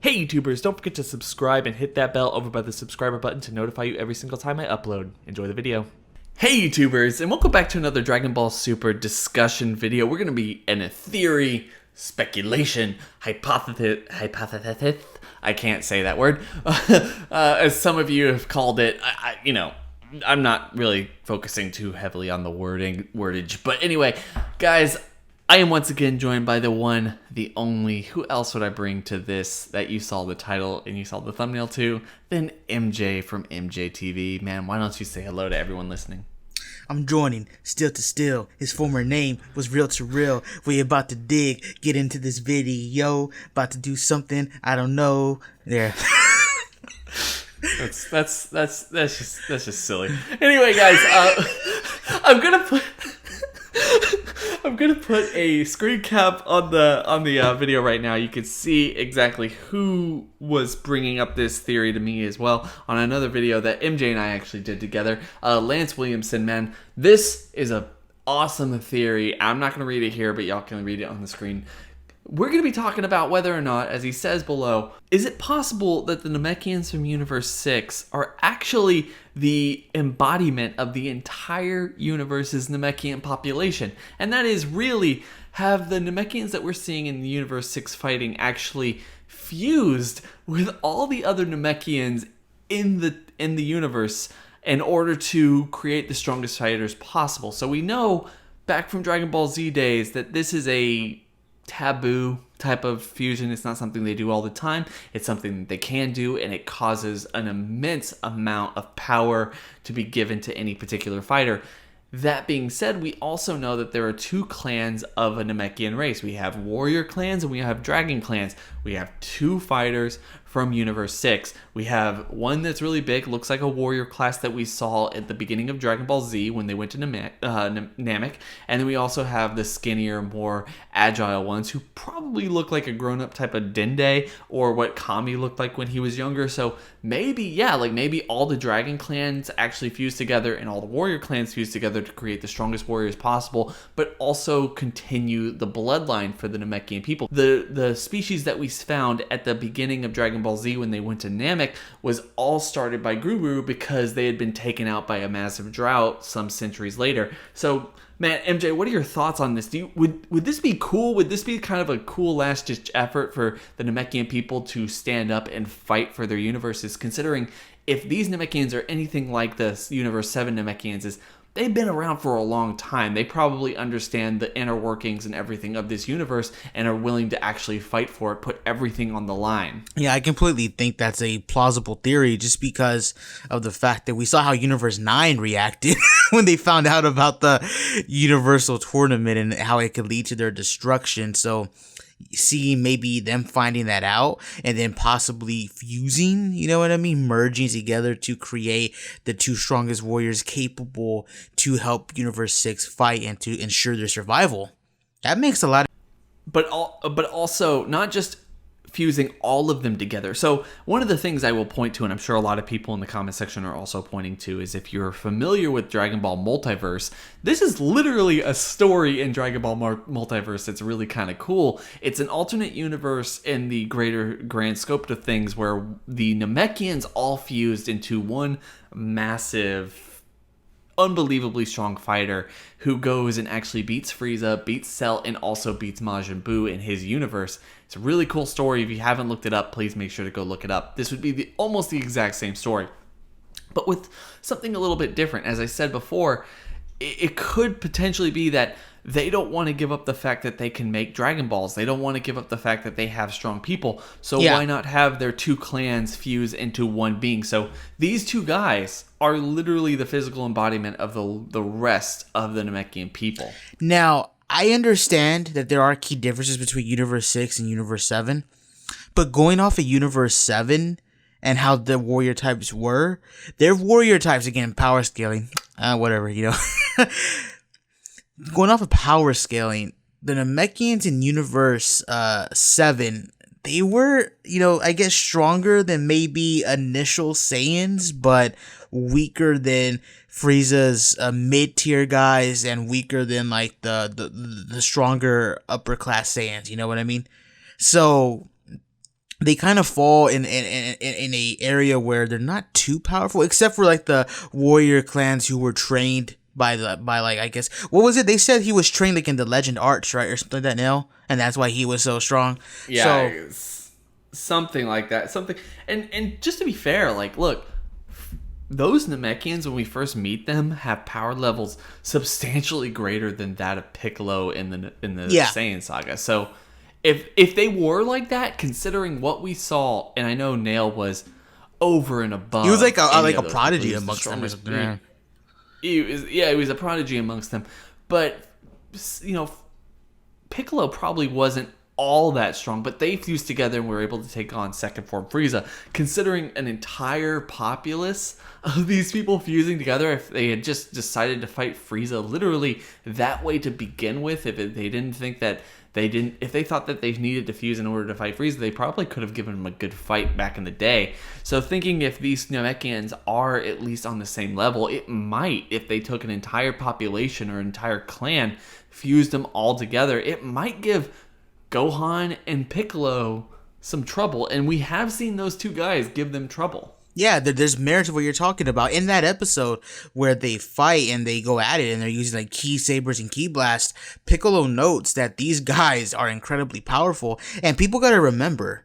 Hey YouTubers, don't forget to subscribe and hit that bell over by the subscriber button to notify you every single time I upload. Enjoy the video. Hey YouTubers, and welcome back to another Dragon Ball Super discussion video. We're going to be in a theory, speculation, hypothesis, I can't say that word, as some of you have called it. I'm not really focusing too heavily on the wordage, but anyway, guys, I am once again joined by the one, the only, who else would I bring to this that you saw the title and you saw the thumbnail to, than MJ from MJ TV. Man, why don't you say hello to everyone listening? I'm joining Still to Still. His former name was Real to Real. We about to get into this video, about to do something, I don't know. There. That's just silly. Anyway, guys, I'm gonna put a screen cap on the video right now. You can see exactly who was bringing up this theory to me as well on another video that MJ and I actually did together. Lance Williamson, man, this is a awesome theory. I'm not gonna read it here, but y'all can read it on the screen. We're going to be talking about whether or not, as he says below, is it possible that the Namekians from Universe 6 are actually the embodiment of the entire universe's Namekian population? And that is, really, have the Namekians that we're seeing in the Universe 6 fighting actually fused with all the other Namekians in the universe in order to create the strongest fighters possible? So we know back from Dragon Ball Z days that this is a taboo type of fusion. It's not something they do all the time. It's something that they can do, and it causes an immense amount of power to be given to any particular fighter. That being said, we also know that there are two clans of a Namekian race. We have warrior clans and we have dragon clans. We have two fighters from Universe 6. We have one that's really big, looks like a warrior class that we saw at the beginning of Dragon Ball Z when they went to Namek. And then we also have the skinnier, more agile ones who probably look like a grown-up type of Dende, or what Kami looked like when he was younger. So maybe all the dragon clans actually fuse together and all the warrior clans fuse together to create the strongest warriors possible, but also continue the bloodline for the Namekian people. The species that we found at the beginning of Dragon Ball Z when they went to Namek was all started by Guru because they had been taken out by a massive drought some centuries later. So, man, MJ, what are your thoughts on this? Would this be cool? Would this be kind of a cool last-ditch effort for the Namekian people to stand up and fight for their universes, considering if these Namekians are anything like the Universe 7 Namekians, they've been around for a long time. They probably understand the inner workings and everything of this universe and are willing to actually fight for it, put everything on the line. Yeah, I completely think that's a plausible theory just because of the fact that we saw how Universe 9 reacted when they found out about the Universal Tournament and how it could lead to their destruction. So seeing maybe them finding that out and then possibly fusing, you know what I mean, merging together to create the two strongest warriors capable to help Universe 6 fight and to ensure their survival. That makes a lot of... But also not just fusing all of them together. So one of the things I will point to, and I'm sure a lot of people in the comment section are also pointing to, is if you're familiar with Dragon Ball Multiverse, this is literally a story in Dragon Ball Multiverse that's really kind of cool. It's an alternate universe in the grand scope of things where the Namekians all fused into one massive, unbelievably strong fighter who goes and actually beats Frieza, beats Cell, and also beats Majin Buu in his universe. It's a really cool story. If you haven't looked it up, please make sure to go look it up. This would be almost the exact same story, but with something a little bit different. As I said before, it could potentially be that they don't want to give up the fact that they can make Dragon Balls. They don't want to give up the fact that they have strong people. So why not have their two clans fuse into one being? So these two guys are literally the physical embodiment of the rest of the Namekian people. Now, I understand that there are key differences between Universe 6 and Universe 7, but going off of Universe 7 and how the warrior types were, their warrior types, again, power scaling, whatever, you know. Going off of power scaling, the Namekians in Universe 7, they were, you know, I guess stronger than maybe initial Saiyans, but weaker than Frieza's mid-tier guys and weaker than like the stronger upper class Saiyans, you know what I mean? So they kind of fall in a area where they're not too powerful, except for like the warrior clans who were trained by like, I guess, what was it? They said he was trained like in the legend arts, right, or something like that, Nail, and that's why he was so strong. Yeah, So it's something like that. Something, and just to be fair, like, look, those Namekians, when we first meet them, have power levels substantially greater than that of Piccolo in the Yeah. Saiyan saga. So if they were like that, considering what we saw, and I know Nail was over and above, he was like any a of those prodigy people. He was the amongst them or strongest something. being. He was a prodigy amongst them, but you know, Piccolo probably wasn't all that strong, but they fused together and were able to take on second form Frieza. Considering an entire populace of these people fusing together, if they had just decided to fight Frieza literally that way to begin with, if they didn't think that if they thought that they needed to fuse in order to fight Frieza, they probably could have given him a good fight back in the day. So thinking if these Namekians are at least on the same level, it might, if they took an entire population or entire clan, fused them all together, it might give Gohan and Piccolo some trouble. And we have seen those two guys give them trouble. Yeah, there's merit to what you're talking about. In that episode where they fight and they go at it and they're using like ki sabers and ki blast, Piccolo notes that these guys are incredibly powerful. And people gotta remember,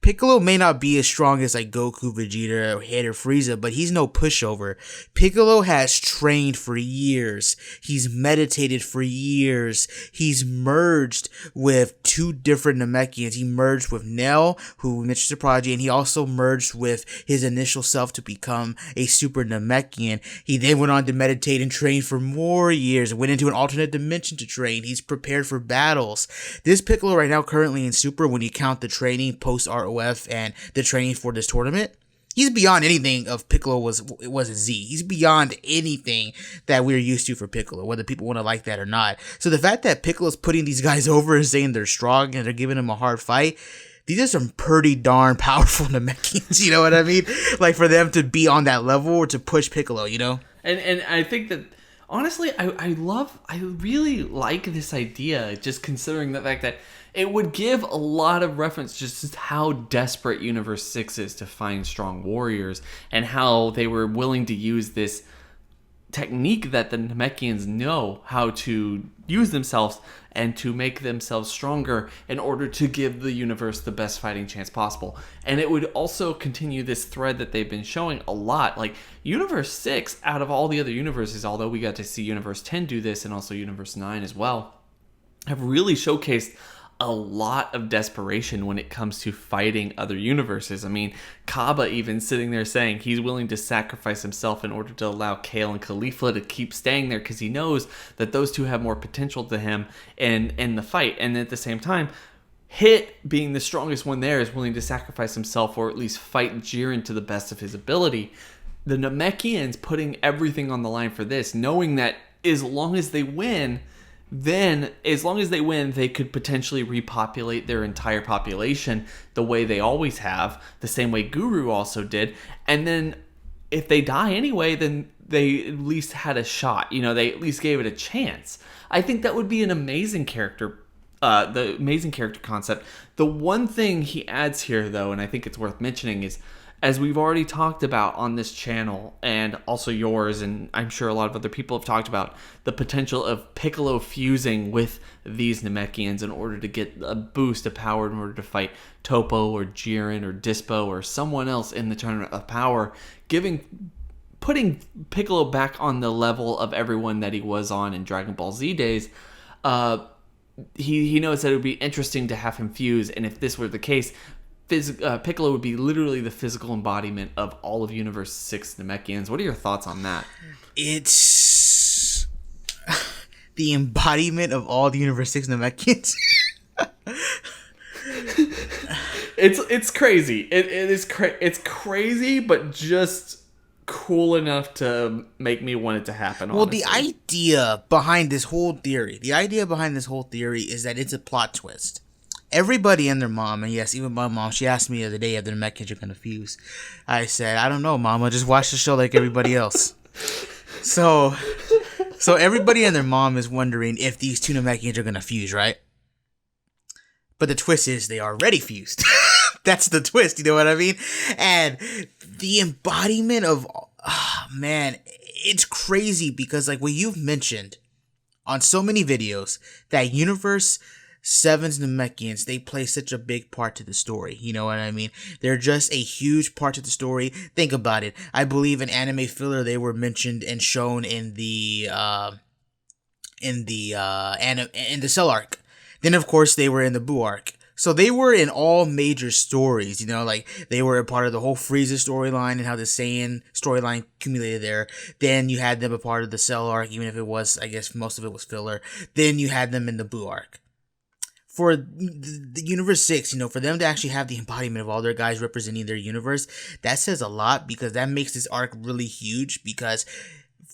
Piccolo may not be as strong as like Goku, Vegeta, or Head or Frieza, but he's no pushover. Piccolo has trained for years. He's meditated for years. He's merged with two different Namekians. He merged with Nell, who mentions the prodigy, and he also merged with his initial self to become a super Namekian. He then went on to meditate and train for more years, went into an alternate dimension to train. He's prepared for battles. This Piccolo right now, currently in Super, when you count the training post ROF and the training for this tournament, he's beyond anything of Piccolo was a Z. He's beyond anything that we're used to for Piccolo, whether people want to like that or not. So the fact that Piccolo's putting these guys over and saying they're strong and they're giving him a hard fight, these are some pretty darn powerful Namekians, you know what I mean? Like, for them to be on that level or to push Piccolo, you know? And I think that, honestly, I really like this idea, just considering the fact that it would give a lot of reference just how desperate Universe 6 is to find strong warriors, and how they were willing to use this technique that the Namekians know how to use themselves and to make themselves stronger in order to give the universe the best fighting chance possible. And it would also continue this thread that they've been showing a lot. Like, Universe 6, out of all the other universes, although we got to see Universe 10 do this and also Universe 9 as well, have really showcased a lot of desperation when it comes to fighting other universes. I mean, Kaba even sitting there saying he's willing to sacrifice himself in order to allow Kale and Caulifla to keep staying there, because he knows that those two have more potential to him in the fight. And at the same time, Hit, being the strongest one there, is willing to sacrifice himself or at least fight Jiren to the best of his ability. The Namekians putting everything on the line for this, knowing that as long as they win, they could potentially repopulate their entire population the way they always have, the same way Guru also did. And then if they die anyway, then they at least had a shot. You know, they at least gave it a chance. I think that would be an amazing character, the amazing character concept. The one thing he adds here, though, and I think it's worth mentioning, is, as we've already talked about on this channel, and also yours, and I'm sure a lot of other people have talked about, the potential of Piccolo fusing with these Namekians in order to get a boost of power in order to fight Topo or Jiren or Dispo or someone else in the Tournament of Power, putting Piccolo back on the level of everyone that he was on in Dragon Ball Z days. He knows that it would be interesting to have him fuse, and if this were the case, Piccolo would be literally the physical embodiment of all of Universe 6 Namekians. What are your thoughts on that? It's the embodiment of all the Universe 6 Namekians. It's crazy. It's crazy, but just cool enough to make me want it to happen. Well, honestly. the idea behind this whole theory is that it's a plot twist. Everybody and their mom, and yes, even my mom, she asked me the other day if the Namekians are going to fuse. I said, I don't know, Mama, just watch the show like everybody else. So everybody and their mom is wondering if these two Namekians are going to fuse, right? But the twist is they already fused. That's the twist, you know what I mean? And the embodiment of, man, it's crazy because like what you've mentioned on so many videos, that Universe 7's Namekians, they play such a big part to the story. You know what I mean? They're just a huge part to the story. Think about it. I believe in anime filler they were mentioned and shown in the Cell arc. Then of course they were in the Boo arc. So they were in all major stories, you know, like they were a part of the whole Frieza storyline and how the Saiyan storyline accumulated there. Then you had them a part of the Cell arc, even if it was, I guess most of it was filler. Then you had them in the Boo arc. For the Universe 6, you know, for them to actually have the embodiment of all their guys representing their universe, that says a lot because that makes this arc really huge because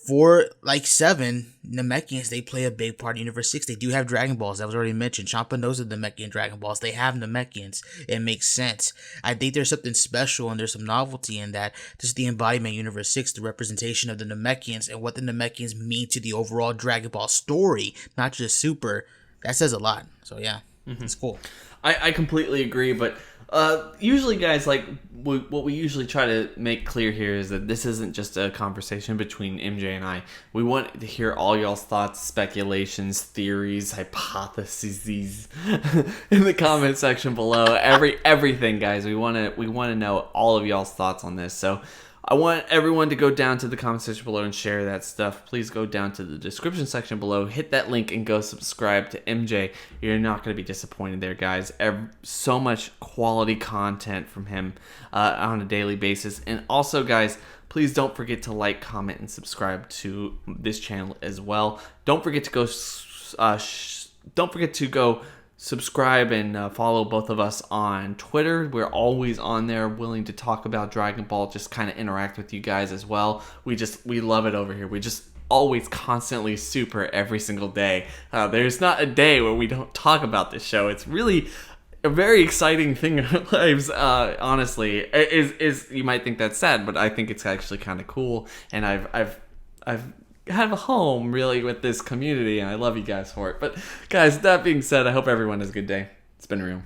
for like 7, Namekians, they play a big part in Universe 6. They do have Dragon Balls. That was already mentioned. Champa knows the Namekian Dragon Balls. They have Namekians. It makes sense. I think there's something special and there's some novelty in that. Just the embodiment of Universe 6, the representation of the Namekians and what the Namekians mean to the overall Dragon Ball story, not just Super. That says a lot. So yeah, it's cool. I completely agree, but usually, guys, like what we usually try to make clear here is that this isn't just a conversation between MJ and I. We want to hear all y'all's thoughts, speculations, theories, hypotheses in the comment section below. Everything, guys. We want to know all of y'all's thoughts on this. So I want everyone to go down to the comment section below and share that stuff. Please go down to the description section below, hit that link, and go subscribe to MJ. You're not going to be disappointed there, guys. So much quality content from him on a daily basis. And also, guys, please don't forget to like, comment, and subscribe to this channel as well. Don't forget to go subscribe and follow both of us on Twitter. We're always on there, willing to talk about Dragon Ball, just kind of interact with you guys as well. We love it over here. We just always constantly super every single day. There's not a day where we don't talk about this show. It's really a very exciting thing in our lives, honestly. Is you might think that's sad, but I think it's actually kind of cool, and I've have a home really with this community, and I love you guys for it. But guys, that being said, I hope everyone has a good day. It's been real.